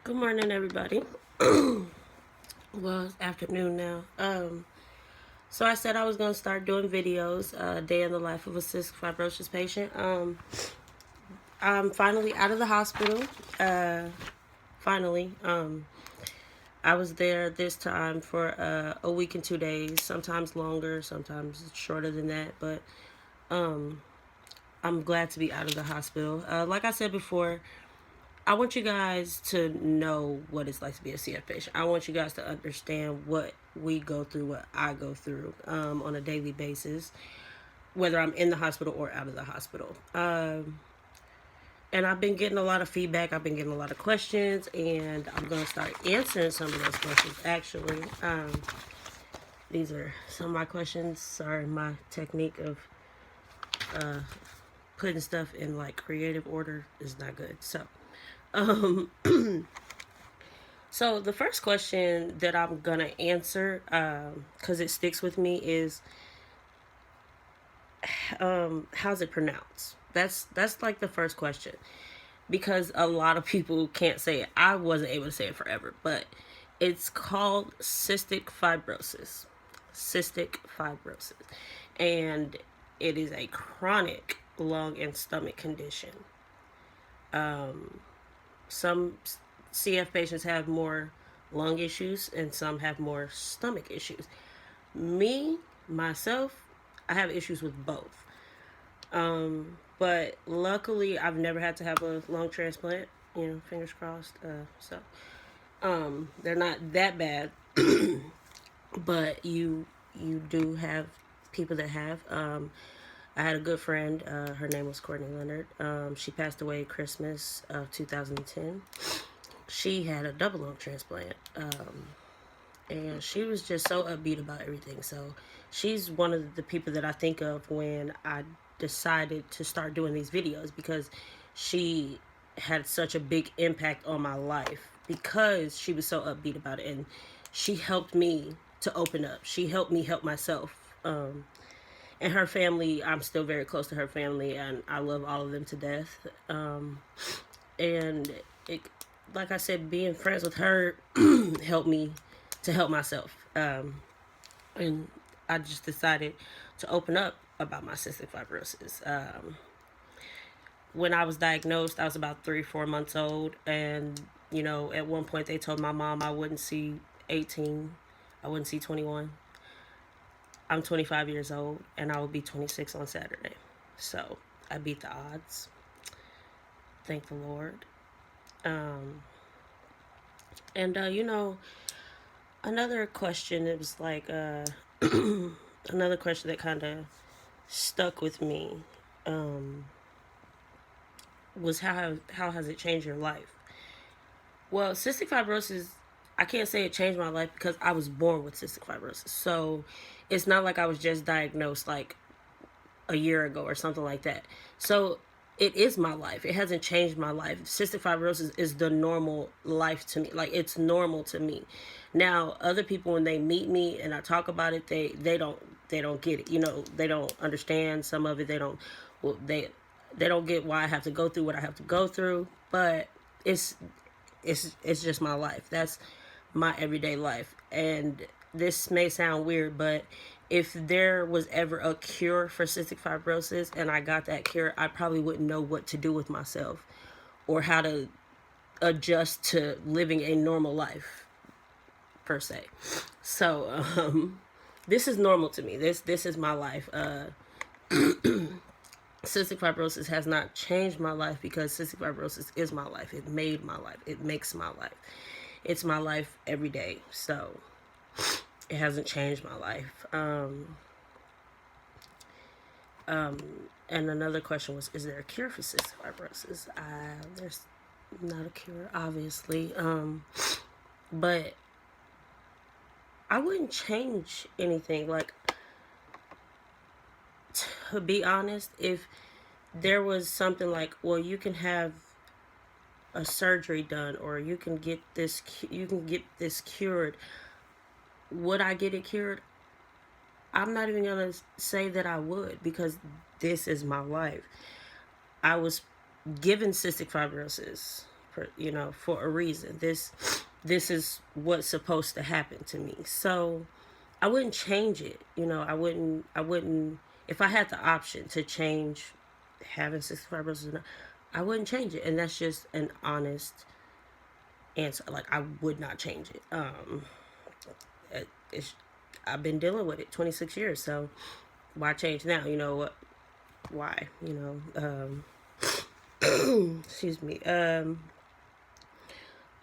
Good morning, everybody. Well, it's afternoon now. So I said I was gonna start doing videos, day in the life of a cystic fibrosis patient. I'm finally out of the hospital. Uh, finally. I was there this time for a week and 2 days, sometimes longer, sometimes shorter than that. But I'm glad to be out of the hospital. Like I said before, I want you guys to know what it's like to be a CF patient. I want you guys to understand what we go through, what I go through on a daily basis, whether I'm in the hospital or out of the hospital. And I've been getting a lot of feedback. I've been getting a lot of questions, and I'm going to start answering some of those questions, actually. These are some of my questions. Sorry, my technique of putting stuff in like creative order is not good. Um, So the first question that I'm gonna answer, because it sticks with me, is how's it pronounced? That's like the first question, because a lot of people can't say it. I wasn't able to say it forever, but it's called cystic fibrosis. Cystic fibrosis, and it is a chronic lung and stomach condition. Some CF patients have more lung issues and some have more stomach issues. Me, myself, I have issues with both. But luckily, I've never had to have a lung transplant. Fingers crossed. They're not that bad, but you do have people that have. I had a good friend. Her name was Courtney Leonard. She passed away Christmas of 2010. She had a double lung transplant. And she was just so upbeat about everything. So she's one of the people that I think of when I decided to start doing these videos, because she had such a big impact on my life because she was so upbeat about it, and she helped me to open up. She helped me help myself. And her family, I'm still very close to her family, and I love all of them to death. And it, like I said, being friends with her helped me to help myself. And I just decided to open up about my cystic fibrosis. When I was diagnosed, I was about 3, 4 months old, and at one point they told my mom I wouldn't see 18, I wouldn't see 21. I'm 25 years old, and I will be 26 on Saturday. So I beat the odds. Thank the Lord. Um, and another question. It was like another question that kind of stuck with me, um, was how has it changed your life? Well, cystic fibrosis, I can't say it changed my life because I was born with cystic fibrosis. So it's not like I was just diagnosed like a year ago or something like that. So it is my life. It hasn't changed my life. Cystic fibrosis is the normal life to me. Like, it's normal to me. Now, other people, when they meet me and I talk about it, they don't get it. They don't understand some of it. Well, they don't get why I have to go through what I have to go through. But it's it's just my life. That's my everyday life. And this may sound weird, but if there was ever a cure for cystic fibrosis and I got that cure, I probably wouldn't know what to do with myself or how to adjust to living a normal life per se. So this is normal to me. This is my life. Cystic fibrosis has not changed my life because cystic fibrosis is my life. It made my life. It makes my life. It's my life every day. So it hasn't changed my life. And another question was, is there a cure for cystic fibrosis? There's not a cure, obviously. But I wouldn't change anything. Like, to be honest, if there was something like, well, you can have a surgery done, or you can get this cured, would I get it cured? I'm not even gonna say that I would, because this is my life. I was given cystic fibrosis you know, for a reason. This is what's supposed to happen to me. So I wouldn't change it. You know, I wouldn't if I had the option to change having cystic fibrosis or not, I wouldn't change it. And that's just an honest answer. Like, I would not change it. It's, I've been dealing with it 26 years, so why change now? You know what? Why? You know, excuse me.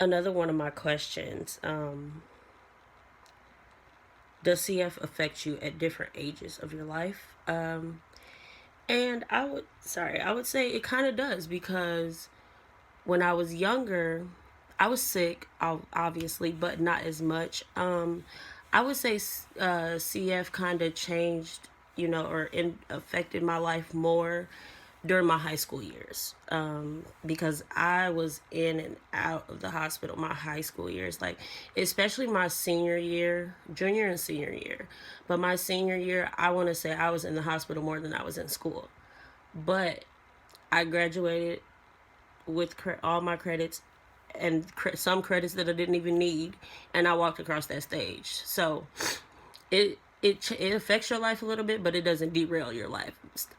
Another one of my questions, does CF affect you at different ages of your life? And I would say it kind of does, because when I was younger, I was sick, obviously, but not as much. I would say CF kind of changed, you know, affected my life more during my high school years, because I was in and out of the hospital my high school years, like especially my senior year, junior and senior year. But my senior year, I want to say I was in the hospital more than I was in school. But I graduated with all my credits, and some credits that I didn't even need, and I walked across that stage. So it affects your life a little bit, but it doesn't derail your life.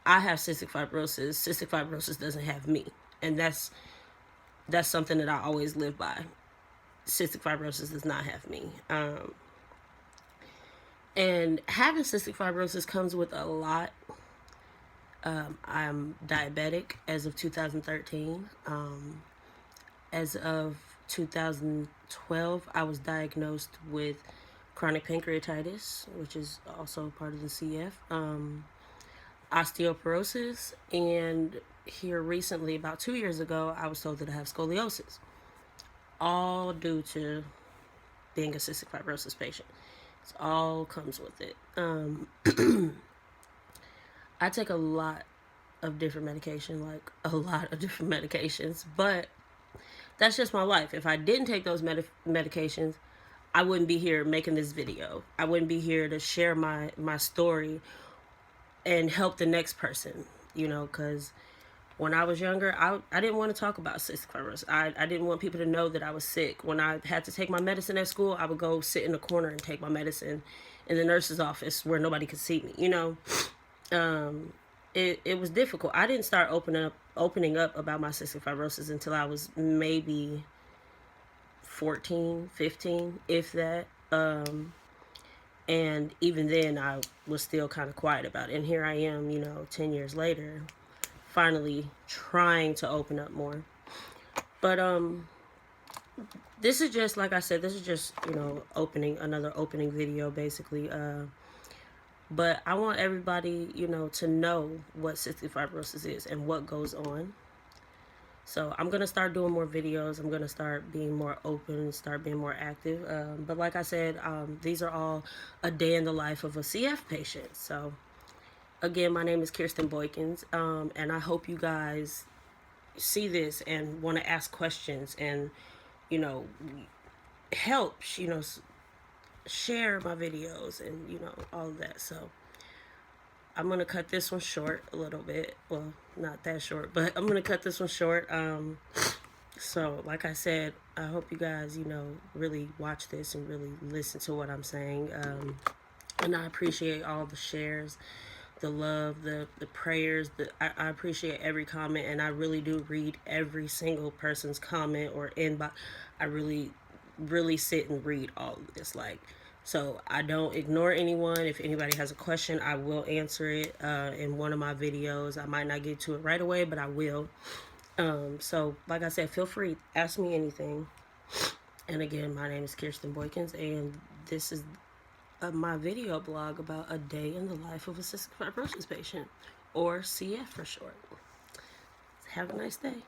I have cystic fibrosis. Cystic fibrosis doesn't have me, and that's something that I always live by. Cystic fibrosis does not have me. And having cystic fibrosis comes with a lot. I'm diabetic as of 2013. As of 2012, I was diagnosed with chronic pancreatitis, which is also part of the CF, osteoporosis, and here recently, about 2 years ago, I was told that I have scoliosis, all due to being a cystic fibrosis patient. It all comes with it. I take a lot of different medication, like a lot of different medications, but that's just my life. If I didn't take those medications, I wouldn't be here making this video. I wouldn't be here to share my story and help the next person, you know, because when I was younger, I didn't want to talk about cystic fibrosis. I didn't want people to know that I was sick. When I had to take my medicine at school, I would go sit in a corner and take my medicine in the nurse's office where nobody could see me, you know. It was difficult. I didn't start opening up about my cystic fibrosis until I was maybe 14, 15, if that. And even then, I was still kind of quiet about it. And here I am, you know, 10 years later, finally trying to open up more. But this is just, like I said, this is just, you know, another opening video, basically. But I want everybody, you know, to know what cystic fibrosis is and what goes on. So I'm going to start doing more videos. I'm going to start being more open, start being more active. But like I said, these are all a day in the life of a CF patient. So again, my name is Kirsten Boykins, and I hope you guys see this and want to ask questions and, you know, help, you know, share my videos and, you know, all of that. So I'm going to cut this one short a little bit. Well, not that short, but I'm going to cut this one short. So like I said, I hope you guys, you know, really watch this and really listen to what I'm saying. And I appreciate all the shares, the love, the prayers. I appreciate every comment, and I really do read every single person's comment or inbox. I really sit and read all of this, like, so I don't ignore anyone. If anybody has a question, I will answer it in one of my videos. I might not get to it right away, but I will. So like I said, feel free, ask me anything. And again, my name is Kirsten Boykins, and this is my video blog about a day in the life of a cystic fibrosis patient, or CF for short. Have a nice day.